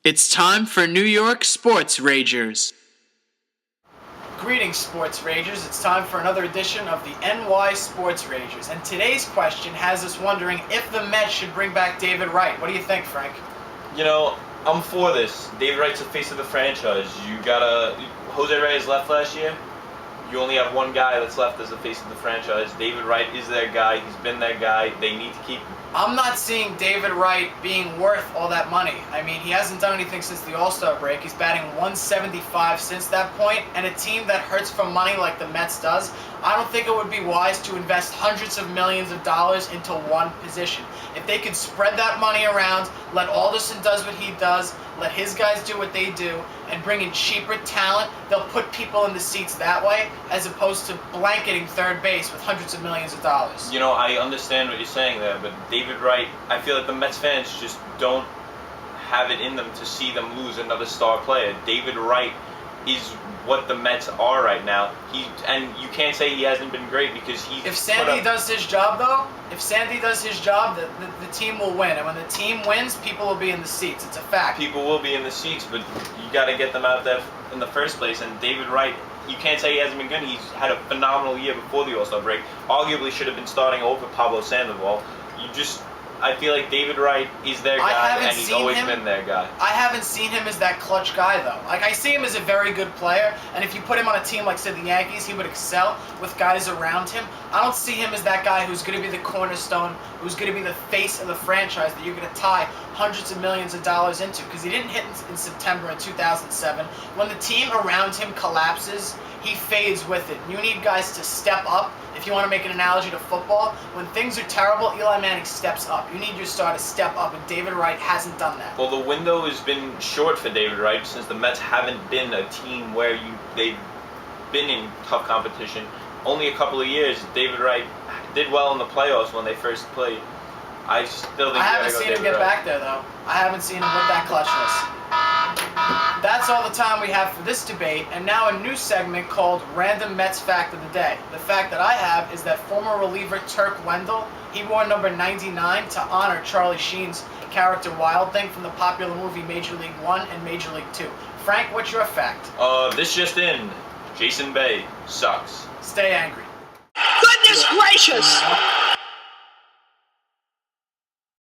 It's time for New York Sports Ragers. Greetings, Sports Ragers. It's time for another edition of the NY Sports Ragers. And today's question has us wondering if the Mets should bring back David Wright. What do you think, Frank? You know, I'm for this. David Wright's the face of the franchise. Jose Reyes left last year. You only have one guy that's left as the face of the franchise. David Wright is their guy. He's been their guy. They need to keep him. I'm not seeing David Wright being worth all that money. I mean, he hasn't done anything since the All-Star break. He's batting .175 since that point, and a team that hurts for money like the Mets does, I don't think it would be wise to invest hundreds of millions of dollars into one position. If they could spread that money around, let Alderson does what he does, let his guys do what they do, and bring in cheaper talent, they'll put people in the seats that way, as opposed to blanketing third base with hundreds of millions of dollars. You know, I understand what you're saying there, but David Wright, I feel like the Mets fans just don't have it in them to see them lose another star player. David Wright is what the Mets are right now. And you can't say he hasn't been great because he's... If Sandy does his job, though, the team will win. And when the team wins, people will be in the seats. It's a fact. People will be in the seats, but you got to get them out there in the first place. And David Wright, you can't say he hasn't been good. He's had a phenomenal year before the All-Star break. Arguably should have been starting over Pablo Sandoval. I feel like David Wright is their guy, and he's always been their guy. I haven't seen him as that clutch guy, though. Like, I see him as a very good player, and if you put him on a team like, say, the Yankees, he would excel with guys around him. I don't see him as that guy who's going to be the cornerstone, who's going to be the face of the franchise that you're going to tie hundreds of millions of dollars into, because he didn't hit in September in 2007. When the team around him collapses, he fades with it. You need guys to step up. If you want to make an analogy to football, when things are terrible, Eli Manning steps up. You need your star to step up, and David Wright hasn't done that. Well, the window has been short for David Wright since the Mets haven't been a team where they've been in tough competition. Only a couple of years, David Wright did well in the playoffs when they first played. I haven't seen him get back there, though. I haven't seen him with that clutchness. That's all the time we have for this debate, and now a new segment called Random Mets Fact of the Day. The fact that I have is that former reliever Turk Wendell, he wore number 99 to honor Charlie Sheen's character Wild Thing from the popular movie Major League 1 and Major League 2. Frank, what's your fact? This just in. Jason Bay sucks. Stay angry. Goodness gracious!